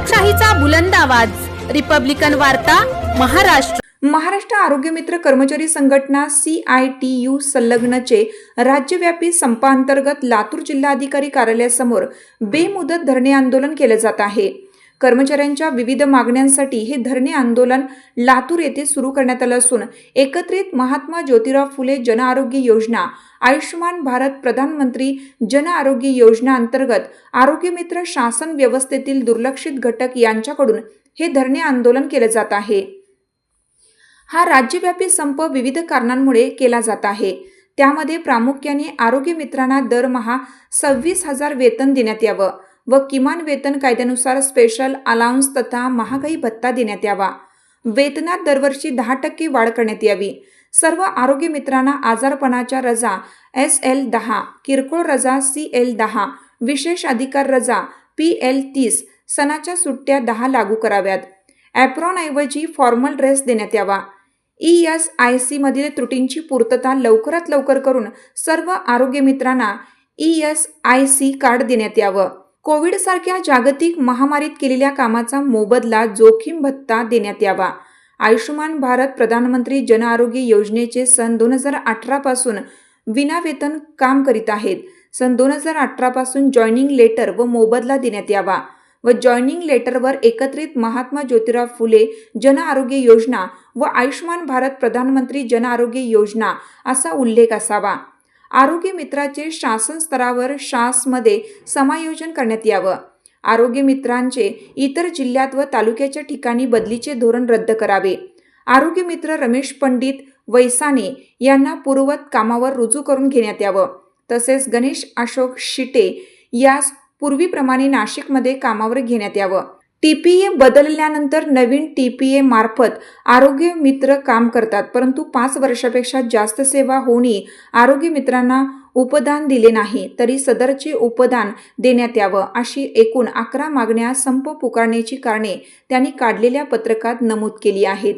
लोकशाहीचा बुलंद आवाज, रिपब्लिकन वार्ता, महाराष्ट्र. महाराष्ट्र आरोग्य मित्र कर्मचारी संघटना CITU संलग्नचे राज्यव्यापी संपाअंतर्गत लातूर जिल्हाधिकारी कार्यालयासमोर बेमुदत धरणे आंदोलन केले जात आहे. कर्मचाऱ्यांच्या विविध मागण्यांसाठी हे धरणे आंदोलन लातूर येथे सुरू करण्यात आले असून एकत्रित महात्मा ज्योतिराव फुले जन आरोग्य योजना, आयुष्यमान भारत प्रधानमंत्री जन आरोग्य योजना अंतर्गत आरोग्य मित्र शासन व्यवस्थेतील दुर्लक्षित घटक यांच्याकडून हे धरणे आंदोलन केले जात आहे. हा राज्यव्यापी संप विविध कारणांमुळे केला जात आहे. त्यामध्ये प्रामुख्याने आरोग्य मित्रांना दरमहा 26,000 वेतन देण्यात यावं व किमान वेतन कायद्यानुसार स्पेशल अलाउन्स तथा महागाई भत्ता देण्यात यावा. वेतनात दरवर्षी 10% वाढ करण्यात यावी. सर्व आरोग्य मित्रांना आजारपणाच्या रजा SL10, किरकोळ रजा CL10, विशेष अधिकार रजा PL30, सणाच्या सुट्ट्या 10 लागू कराव्यात. ॲप्रॉन ऐवजी फॉर्मल ड्रेस देण्यात यावा. ESIC मधील त्रुटींची पूर्तता लवकरात लवकर करून सर्व आरोग्य मित्रांना ESIC कार्ड देण्यात यावं. कोविड सारख्या जागतिक महामारीत केलेल्या कामाचा मोबदला जोखीम भत्ता देण्यात यावा. आयुष्यमान भारत प्रधानमंत्री जन आरोग्य योजनेचे सन 2018 पासून विनावेतन काम करीत आहेत. सन 2018 पासून जॉईनिंग लेटर व मोबदला देण्यात यावा व जॉईनिंग लेटरवर एकत्रित महात्मा ज्योतिराव फुले जन आरोग्य योजना व आयुष्यमान भारत प्रधानमंत्री जन आरोग्य योजना असा उल्लेख असावा. आरोग्य मित्राचे शासन स्तरावर शासमध्ये समायोजन करण्यात यावं. आरोग्य मित्रांचे इतर जिल्ह्यात व तालुक्याच्या ठिकाणी बदलीचे धोरण रद्द करावे. आरोग्य मित्र रमेश पंडित वैसाने यांना पूर्ववत कामावर रुजू करून घेण्यात यावं. तसेच गणेश अशोक शिटे यास पूर्वीप्रमाणे नाशिकमध्ये कामावर घेण्यात यावं. TPA बदलल्यानंतर नवीन TPA मार्फत आरोग्य मित्र काम करतात, परंतु 5 वर्षापेक्षा जास्त सेवा होऊनही आरोग्य मित्रांना उपदान दिले नाही तरी सदरचे उपदान देण्यात यावं. अशी एकूण 11 मागण्या संप पुकारण्याची कारणे त्यांनी काढलेल्या पत्रकात नमूद केली आहेत.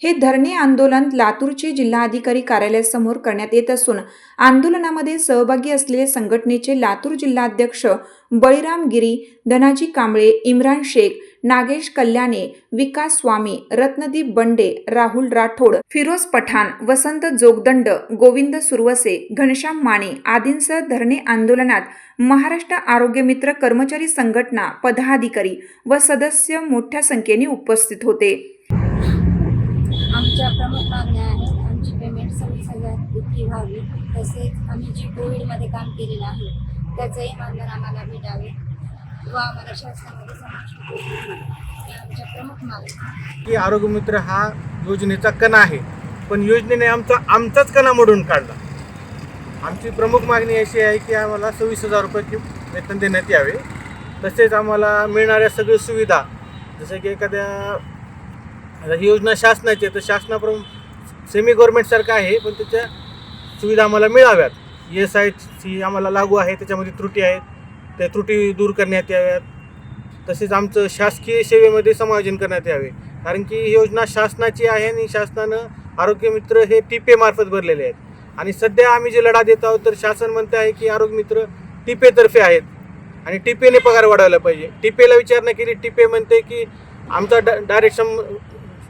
हे धरणे आंदोलन लातूरचे जिल्हाधिकारी कार्यालयासमोर करण्यात येत असून आंदोलनामध्ये सहभागी असलेले संघटनेचे लातूर जिल्हाध्यक्ष बळीराम गिरी, धनाजी कांबळे, इम्रान शेख, नागेश कल्याणे, विकास स्वामी, रत्नदीप बंडे, राहुल राठोड, फिरोज पठाण, वसंत जोगदंड, गोविंद सुरवसे, घनश्याम माने आदींसह धरणे आंदोलनात महाराष्ट्र आरोग्य मित्र कर्मचारी संघटना पदाधिकारी व सदस्य मोठ्या संख्येने उपस्थित होते. आमच्या प्रमुख मागण्या आहेत. आमची पेमेंट 26,000 इतकी व्हावी. तसेच आम्ही जे कोविडमध्ये काम केलेलं आहे त्याचंही मानधन आम्हाला भेटावे व आम्हाला शासनामध्ये समाविष्ट करावे. या आमच्या प्रमुख मागण्या. की आरोग्य मित्र हा योजनेचा कणा आहे, पण योजनेने आमचाच कणा मोडून काढला. आमची प्रमुख मागणी अशी आहे की आम्हाला 26,000 रुपये वेतन देण्यात यावे. तसेच आम्हाला मिळणाऱ्या सगळ्या सुविधा, जसं की एखाद्या ही योजना शासनाची आहे तर शासनाप्रमाणे सेमी गव्हर्नमेंटसारखं आहे, पण त्याच्या सुविधा आम्हाला मिळाव्यात. ESIC आम्हाला लागू आहे, त्याच्यामध्ये त्रुटी आहेत, त्या त्रुटी दूर करण्यात याव्यात. तसेच आमचं शासकीय सेवेमध्ये समायोजन करण्यात यावे, कारण की ही योजना शासनाची आहे आणि शासनानं आरोग्य मित्र हे TPA मार्फत भरलेले आहेत. आणि सध्या आम्ही जे लढा देत आहोत तर शासन म्हणते आहे की आरोग्य मित्र TPA तर्फे आहेत आणि TPAने पगार वाढवायला पाहिजे. TPAला विचारणा केली, TPA म्हणते की आमचा डायरेक्ट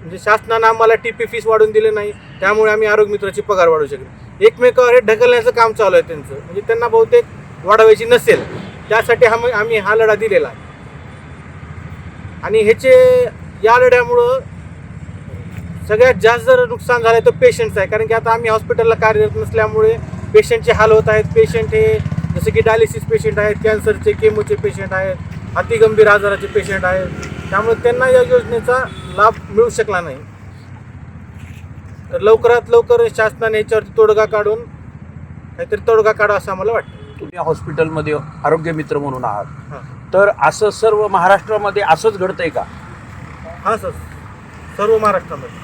म्हणजे शासनानं आम्हाला TPA फीस वाढवून दिले नाही, त्यामुळे आम्ही आरोग्य मित्राची पगार वाढवू शकतो. एकमेकावर हे ढकलण्याचं काम चालू आहे त्यांचं, म्हणजे त्यांना बहुतेक वाढवायची नसेल, त्यासाठी आम्ही हा लढा दिलेला आहे. आणि या लढ्यामुळं सगळ्यात जास्त जर नुकसान झालं तर पेशंटचं आहे, कारण की आता आम्ही हॉस्पिटलला कार्यरत नसल्यामुळे पेशंटचे हाल होत आहेत. पेशंट हे जसे की डायलिसिस पेशंट आहेत, कॅन्सरचे, केमोचे पेशंट आहेत, अतिगंभीर आजाराचे पेशंट आहेत, त्यामुळे त्यांना या योजनेचा लाभ मिळू शकला नाही. तर लवकरात लवकर शासनाने याच्यावरती तोडगा काढा असं आम्हाला वाटतं. तुम्ही हॉस्पिटलमध्ये आरोग्य मित्र म्हणून आहात, तर असं सर्व महाराष्ट्रामध्ये असंच घडतंय का? हां सर, सर्व महाराष्ट्रामध्ये.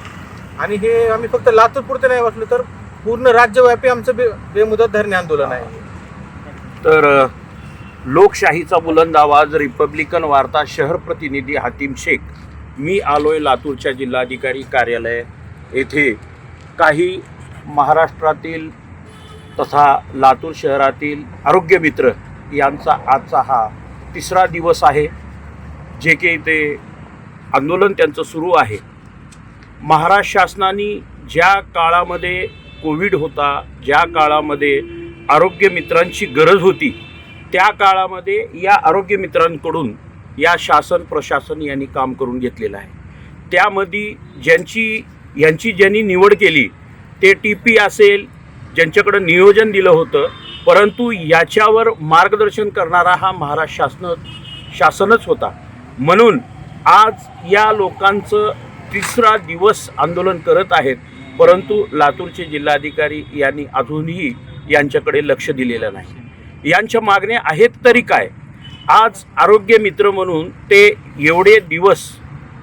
आणि हे आम्ही फक्त लातूर पुरते नाही बसलो तर पूर्ण राज्यव्यापी आमचं बेमुदत धरणे आंदोलन आहे. तर लोकशाहीचा बुलंद आवाज, रिपब्लिकन वार्ता, शहर प्रतिनिधी हातीम शेख. मी आलोय लातूरच्या जिल्हाधिकारी कार्यालय येथे. काही महाराष्ट्रातील तथा लातूर शहरातील आरोग्य मित्र यांचा आजचा हा 3रा दिवस आहे. जे काही ते आंदोलन त्यांचं सुरू आहे, महाराष्ट्र शासनाने ज्या काळामध्ये कोविड होता, ज्या काळामध्ये आरोग्य मित्रांची गरज होती, त्या काळामध्ये या आरोग्य मित्रांकडून या शासन प्रशासन यांनी काम करून घेतलेलं आहे. त्यामध्ये ज्यांनी निवड केली ते TP असेल, ज्यांच्याकडं नियोजन दिलं होतं, परंतु याच्यावर मार्गदर्शन करणारा हा महाराष्ट्र शासनच होता. म्हणून आज या लोकांचं 3रा दिवस आंदोलन करत आहेत, परंतु लातूरचे जिल्हाधिकारी यांनी अजूनही यांच्याकडे लक्ष दिलेलं नाही. यांच्या मागण्या आहेत तरी काय? आज आरोग्य मित्र म्हणून ते एवढे दिवस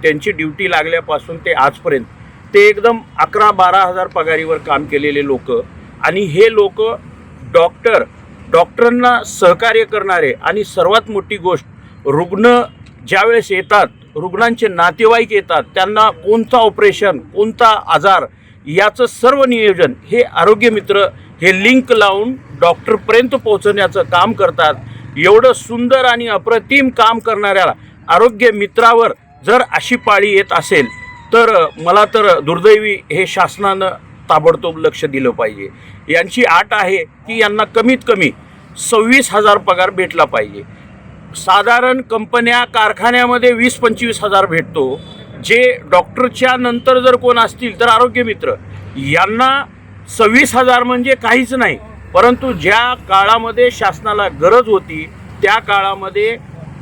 त्यांची ड्युटी लागल्यापासून ते आजपर्यंत ते एकदम 11-12 हजार पगारीवर काम केलेले लोक, आणि हे लोक डॉक्टरांना सहकार्य करणारे, आणि सर्वात मोठी गोष्ट, रुग्ण ज्यावेळेस येतात, रुग्णांचे नातेवाईक येतात, त्यांना कोणता ऑपरेशन, कोणता आजार, याचं सर्व नियोजन हे आरोग्य मित्र हे लिंक लावून डॉक्टरपर्यंत पोहोचवण्याचं काम करतात. एवढं सुंदर आणि अप्रतिम काम करणाऱ्या आरोग्य मित्रावर जर अशी पाळी येत असेल तर मला तर दुर्दैवी हे शासनानं ताबडतोब लक्ष दिलं पाहिजे. यांची आट आहे की यांना कमीत कमी 26,000 पगार भेटला पाहिजे. साधारण कंपन्या कारखान्यामध्ये 20-25 हजार भेटतो. जे डॉक्टरच्या नंतर जर कोण असतील तर आरोग्य मित्र, यांना 26,000 म्हणजे काहीच नाही. परंतु ज्या काळामध्ये शासनाला गरज होती त्या काळामध्ये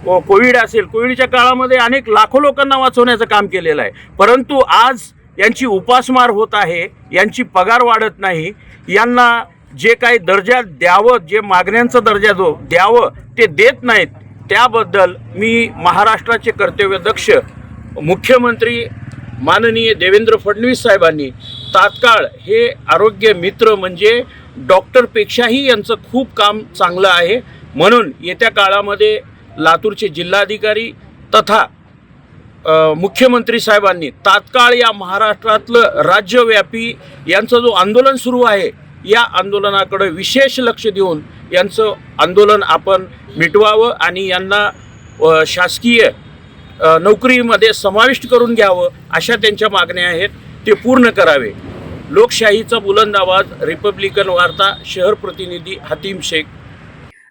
कोविड असेल, कोविडच्या काळामध्ये अनेक लाखो लोकांना वाचवण्याचं काम केलेलं आहे. परंतु आज यांची उपासमार होत आहे, यांची पगार वाढत नाही. यांना जे काही दर्जा द्यावं, जे मागण्यांचा दर्जा द्यावं ते देत नाहीत. त्याबद्दल मी महाराष्ट्राचे कर्तव्यदक्ष मुख्यमंत्री माननीय देवेंद्र फडणवीस साहेबांनी तात्काळ हे आरोग्य मित्र म्हणजे डॉक्टरपेक्षाही यांचं खूप काम चांगलं आहे, म्हणून येत्या काळामध्ये लातूरचे जिल्हाधिकारी तथा मुख्यमंत्री साहेबांनी तात्काळ या महाराष्ट्रातलं राज्यव्यापी यांचं जो आंदोलन सुरू आहे या आंदोलनाकडे विशेष लक्ष देऊन यांचं आंदोलन आपण मिटवावं आणि यांना शासकीय नोकरीमध्ये समाविष्ट करून घ्यावं अशा त्यांच्या मागण्या आहेत, ते पूर्ण करावे. लोकशाहीचा बुलंद आवाज, रिपब्लिकन वार्ता, शहर प्रतिनिधी हातीम शेख.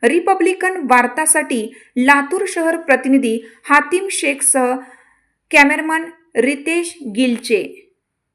रिपब्लिकन वार्तासाठी लातूर शहर प्रतिनिधी हातीम शेखसह कॅमेरामन रितेश गिलचे.